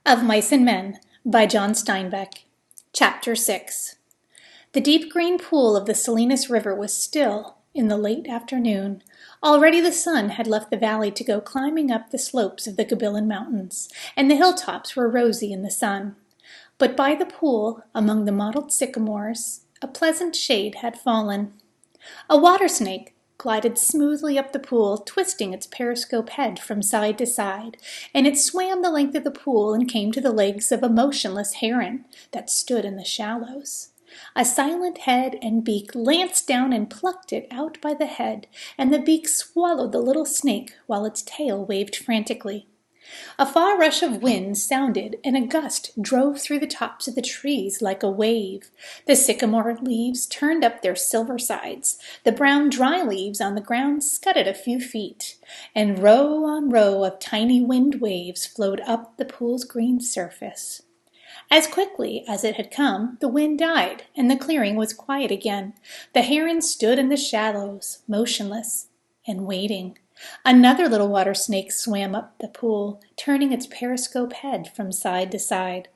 Of Mice and Men by John Steinbeck. Chapter 6. The deep green pool of the Salinas River was still in the late afternoon. Already the sun had left the valley to go climbing up the slopes of the Gabilan Mountains, and the hilltops were rosy in the sun. But by the pool, among the mottled sycamores, a pleasant shade had fallen. A water snake glided smoothly up the pool, twisting its periscope head from side to side, and it swam the length of the pool and came to the legs of a motionless heron that stood in the shallows. A silent head and beak lanced down and plucked it out by the head, and the beak swallowed the little snake while its tail waved frantically. A far rush of wind sounded, and a gust drove through the tops of the trees like a wave. The sycamore leaves turned up their silver sides. The brown dry leaves on the ground scudded a few feet, and row on row of tiny wind waves flowed up the pool's green surface. As quickly as it had come, the wind died, and the clearing was quiet again. The heron stood in the shallows, motionless and waiting. Another little water snake swam up the pool, turning its periscope head from side to side.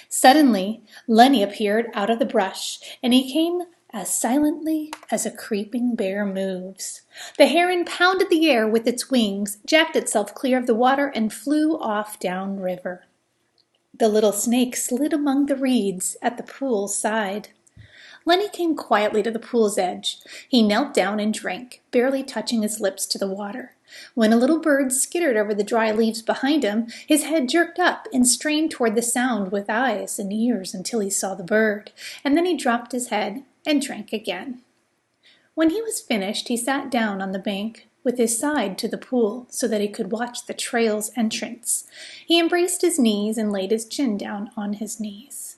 Suddenly, Lenny appeared out of the brush, and he came as silently as a creeping bear moves. The heron pounded the air with its wings, jacked itself clear of the water, and flew off downriver. The little snake slid among the reeds at the pool's side. Lenny came quietly to the pool's edge. He knelt down and drank, barely touching his lips to the water. When a little bird skittered over the dry leaves behind him, his head jerked up and strained toward the sound with eyes and ears until he saw the bird, and then he dropped his head and drank again. When he was finished, he sat down on the bank with his side to the pool so that he could watch the trail's entrance. He embraced his knees and laid his chin down on his knees.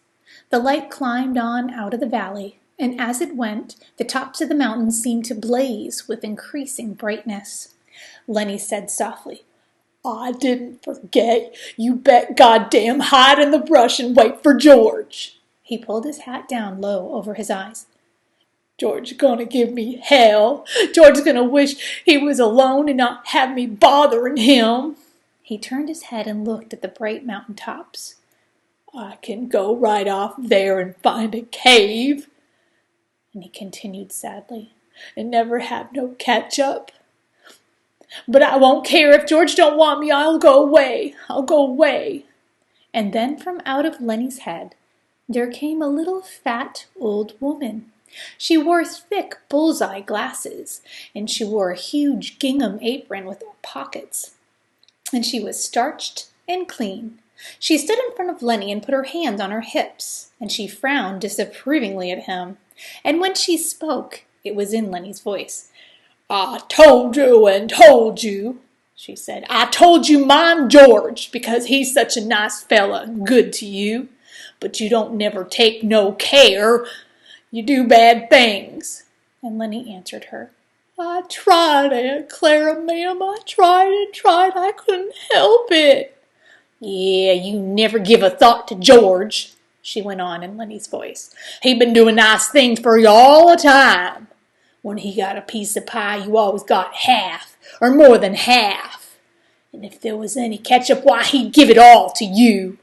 The light climbed on out of the valley, and as it went, the tops of the mountains seemed to blaze with increasing brightness. Lenny said softly, "I didn't forget. You bet goddamn hide in the brush and wait for George." He pulled his hat down low over his eyes. "George's gonna give me hell. George's gonna wish he was alone and not have me bothering him." He turned his head and looked at the bright mountain tops. "I can go right off there and find a cave," and he continued sadly, "and never have no catch-up. But I won't care. If George don't want me, I'll go away. I'll go away." And then from out of Lenny's head there came a little fat old woman. She wore thick bullseye glasses, and she wore a huge gingham apron with pockets, and she was starched and clean. She stood in front of Lenny and put her hands on her hips, and she frowned disapprovingly at him. And when she spoke, it was in Lenny's voice. "I told you and told you," she said. "I told you mind George, because he's such a nice fella and good to you. But you don't never take no care. You do bad things." And Lenny answered her. "I tried, Aunt Clara, ma'am. I tried and tried. I couldn't help it." "Yeah, you never give a thought to George," she went on in Lenny's voice. "He been doing nice things for you all the time. When he got a piece of pie, you always got half, or more than half. And if there was any ketchup, why, he'd give it all to you."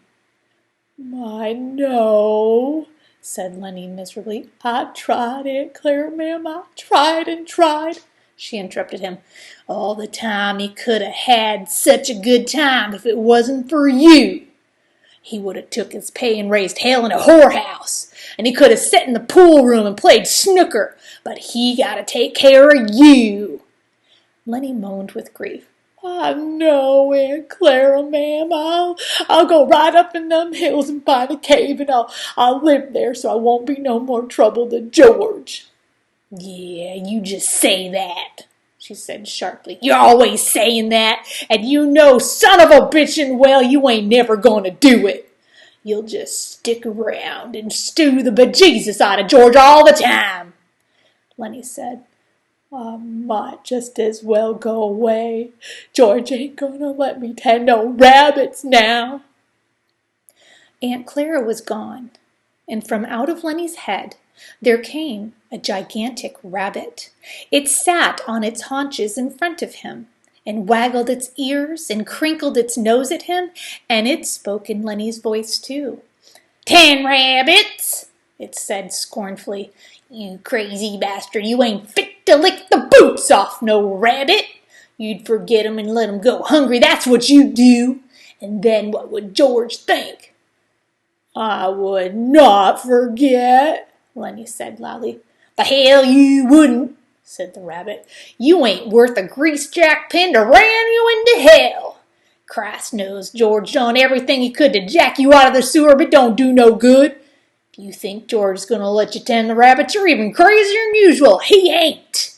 "I know," said Lenny miserably. "I tried, Aunt Clara, ma'am. I tried and tried." She interrupted him. "All the time he could have had such a good time if it wasn't for you. He would have took his pay and raised hell in a whorehouse, and he could have sat in the pool room and played snooker, but he got to take care of you." Lenny moaned with grief. "I know, Aunt Clara, ma'am. I'll go right up in them hills and find a cave, and I'll live there so I won't be no more trouble to George." "Yeah, you just say that," she said sharply. "You're always saying that, and you know, son of a bitch, and well, you ain't never gonna do it. You'll just stick around and stew the bejesus out of George all the time." Lenny said, "I might just as well go away. George ain't gonna let me tend no rabbits now." Aunt Clara was gone, and from out of Lenny's head there came a gigantic rabbit. It sat on its haunches in front of him, and waggled its ears and crinkled its nose at him, and it spoke in Lenny's voice too. 10 rabbits, it said scornfully. You crazy bastard, you ain't fit to lick the boots off no rabbit. You'd forget 'em and let 'em go hungry, that's what you'd do. And then what would George think? I would not forget, Lenny said loudly. The hell you wouldn't, said the rabbit. You ain't worth a greasejack pin to ram you into hell. Christ knows George done everything he could to jack you out of the sewer, but don't do no good. If you think George's gonna let you tend the rabbits, you're even crazier than usual. He ain't.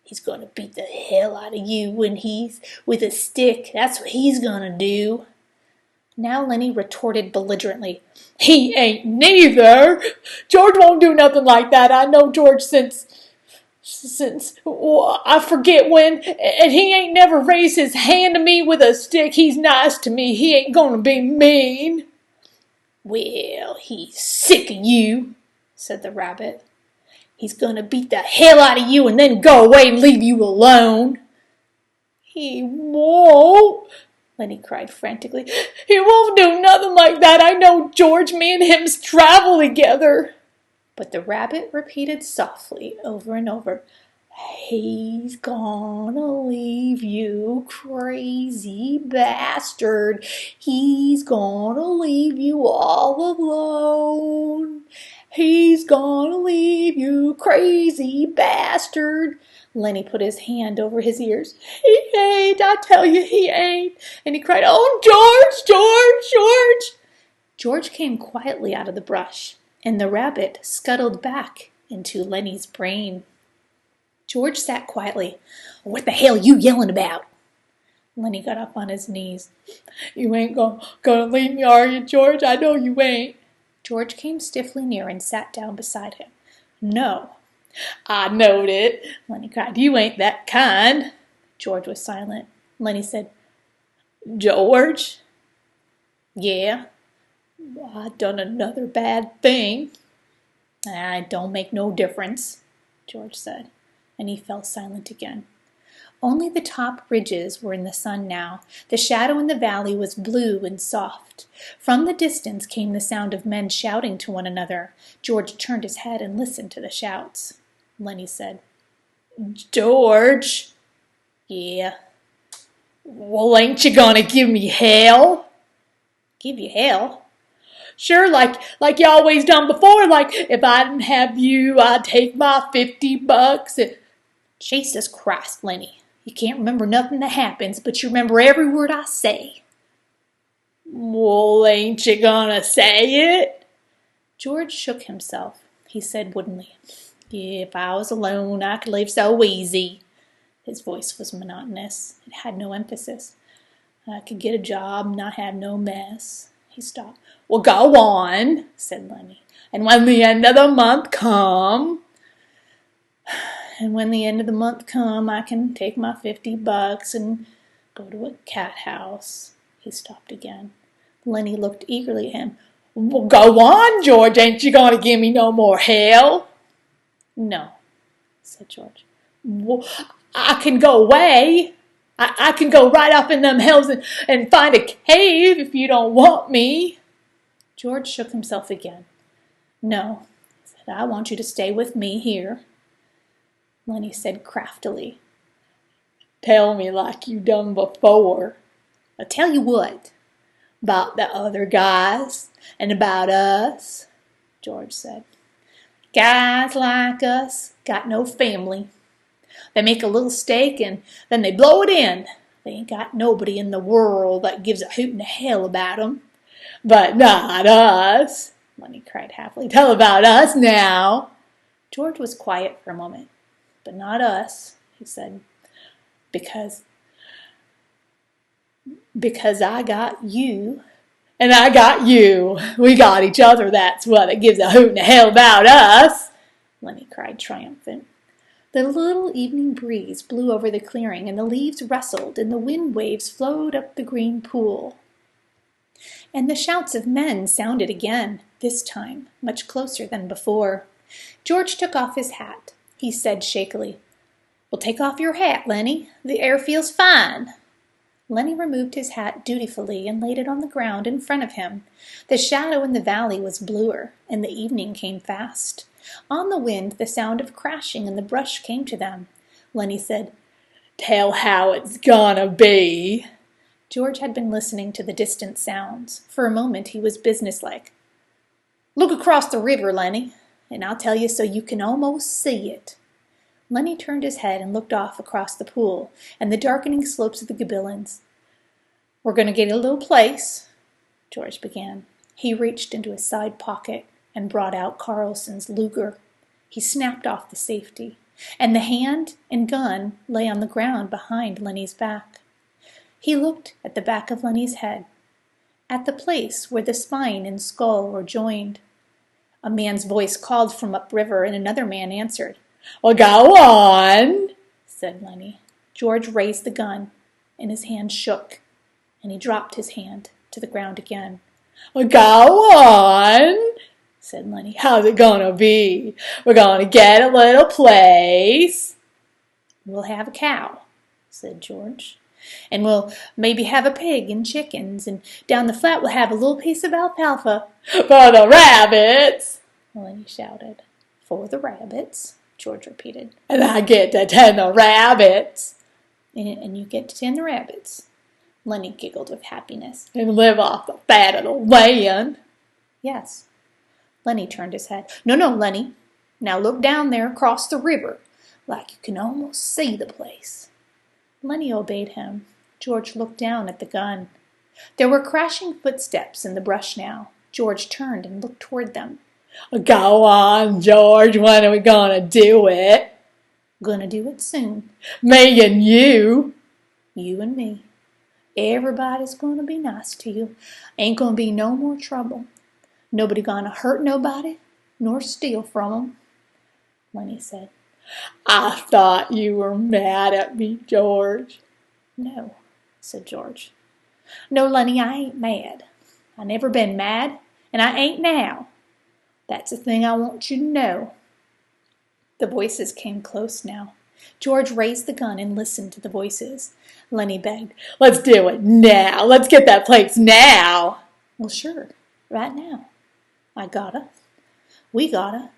He's gonna beat the hell out of you when he's with a stick. That's what he's gonna do. Now Lenny retorted belligerently. He ain't neither. George won't do nothing like that. I know George since I forget when, and he ain't never raised his hand to me with a stick. He's nice to me. He ain't gonna be mean. Well, he's sick of you, said the rabbit. He's gonna beat the hell out of you and then go away and leave you alone. He won't, Lenny cried frantically. He won't do nothing like that. I know George. Me and him's travel together. But the rabbit repeated softly over and over, He's gonna leave you, crazy bastard. He's gonna leave you all alone. He's gonna leave you, crazy bastard. Lenny put his hand over his ears. He ain't, I tell you, he ain't. And he cried, Oh, George, George, George. George came quietly out of the brush, and the rabbit scuttled back into Lenny's brain. George sat quietly. What the hell you yelling about? Lenny got up on his knees. You ain't gonna leave me, are you, George? I know you ain't. George came stiffly near and sat down beside him. No. I knowed it, Lenny cried. You ain't that kind. George was silent. Lenny said, George? Yeah. I done another bad thing. It don't make no difference, George said, and he fell silent again. Only the top ridges were in the sun now. The shadow in the valley was blue and soft. From the distance came the sound of men shouting to one another. George turned his head and listened to the shouts. Lenny said, George? Yeah. Well, ain't you gonna give me hell? Give you hell? Sure, like you always done before. Like, if I didn't have you, I'd take my $50. Jesus Christ, Lenny. You can't remember nothing that happens, but you remember every word I say. Well, ain't you gonna say it? George shook himself. He said woodenly, If I was alone, I could live so easy. His voice was monotonous. It had no emphasis. I could get a job and not have no mess. He stopped. Well, go on, said Lenny. And when the end of the month come, I can take my $50 and go to a cat house. He stopped again. Lenny looked eagerly at him. Well, go on, George. Ain't you going to give me no more hell? No, said George. Well, I can go away. I can go right up in them hills and find a cave if you don't want me. George shook himself again. No, he said, I want you to stay with me here. Lenny said craftily, Tell me like you done before. I'll tell you what, about the other guys and about us, George said. Guys like us got no family. They make a little stake and then they blow it in. They ain't got nobody in the world that gives a hoot in hell about 'em. But not us, Lenny cried happily. Tell about us now. George was quiet for a moment. But not us, he said, because I got you, and I got you. We got each other, that's what it gives a hoot in hell about us, Lenny cried triumphant. The little evening breeze blew over the clearing, and the leaves rustled, and the wind waves flowed up the green pool. And the shouts of men sounded again, this time much closer than before. George took off his hat. He said shakily, Well, take off your hat, Lenny. The air feels fine. Lenny removed his hat dutifully and laid it on the ground in front of him. The shadow in the valley was bluer, and the evening came fast. On the wind, the sound of crashing in the brush came to them. Lenny said, "Tell how it's gonna be." George had been listening to the distant sounds. For a moment he was businesslike. "Look across the river, Lenny, and I'll tell you so you can almost see it." Lenny turned his head and looked off across the pool and the darkening slopes of the Gabillons. "We're going to get a little place," George began. He reached into his side pocket and brought out Carlson's Luger. He snapped off the safety, and the hand and gun lay on the ground behind Lenny's back. He looked at the back of Lenny's head, at the place where the spine and skull were joined. A man's voice called from upriver, and another man answered. "Well, go on," said Lenny. George raised the gun, and his hand shook, and he dropped his hand to the ground again. "Well, go on," said Lenny. "How's it gonna be? We're gonna get a little place." "We'll have a cow," said George. "And we'll maybe have a pig and chickens, and down the flat we'll have a little piece of alfalfa." "For the rabbits," Lenny shouted. "For the rabbits," George repeated. "And I get to tend the rabbits." And you get to tend the rabbits." Lenny giggled with happiness. "And live off the fat of the land." "Yes." Lenny turned his head. No, Lenny. Now look down there across the river, like you can almost see the place." Lenny obeyed him. George looked down at the gun. There were crashing footsteps in the brush now. George turned and looked toward them. "Go on, George. When are we gonna do it?" "Gonna do it soon." "Me and you." "You and me. Everybody's gonna be nice to you. Ain't gonna be no more trouble. Nobody gonna hurt nobody, nor steal from 'em." Lenny said, "I thought you were mad at me, George." "No," said George. "No, Lenny, I ain't mad. I never been mad, and I ain't now. That's the thing I want you to know." The voices came close now. George raised the gun and listened to the voices. Lenny begged, "Let's do it now. Let's get that place now." "Well, sure, right now. I gotta. We gotta."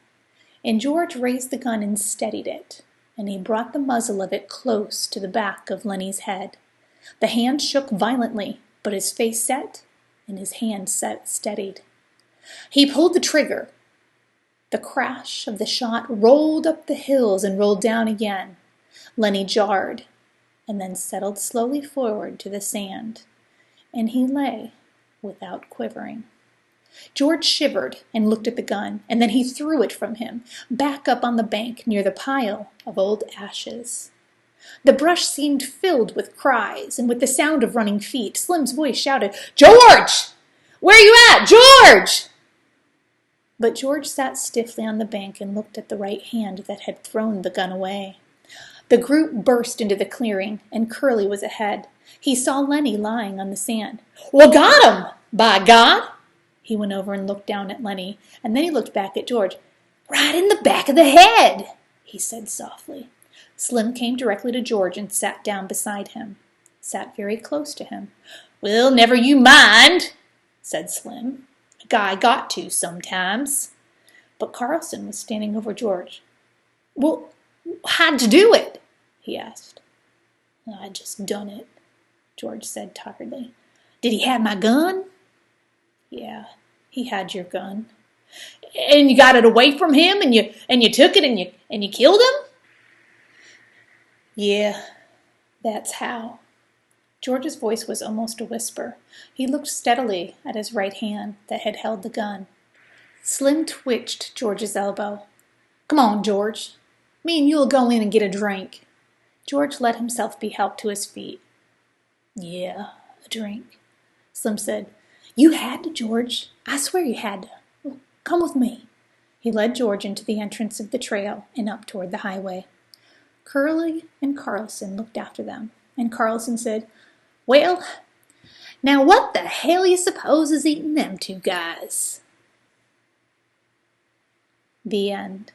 And George raised the gun and steadied it, and he brought the muzzle of it close to the back of Lenny's head. The hand shook violently, but his face set, and his hand steadied. He pulled the trigger. The crash of the shot rolled up the hills and rolled down again. Lenny jarred, and then settled slowly forward to the sand, and he lay without quivering. George shivered and looked at the gun, and then he threw it from him, back up on the bank near the pile of old ashes. The brush seemed filled with cries, and with the sound of running feet, Slim's voice shouted, "George! Where you at, George?" But George sat stiffly on the bank and looked at the right hand that had thrown the gun away. The group burst into the clearing, and Curly was ahead. He saw Lenny lying on the sand. "Well, got him, by God!" He went over and looked down at Lenny, and then he looked back at George. "Right in the back of the head," he said softly. Slim came directly to George and sat down beside him, sat very close to him. "Well, never you mind," said Slim. "A guy got to sometimes." But Carlson was standing over George. "Well, how'd you do it?" he asked. "I just done it," George said tiredly. "Did he have my gun?" "Yeah, he had your gun." "And you got it away from him, and you took it and you killed him?" "Yeah, that's how." George's voice was almost a whisper. He looked steadily at his right hand that had held the gun. Slim twitched George's elbow. "Come on, George. Me and you'll go in and get a drink." George let himself be helped to his feet. "Yeah, a drink," Slim said. "You had to, George. I swear you had to. Well, come with me." He led George into the entrance of the trail and up toward the highway. Curly and Carlson looked after them, and Carlson said, "Well, now what the hell you suppose is eating them two guys?" The end.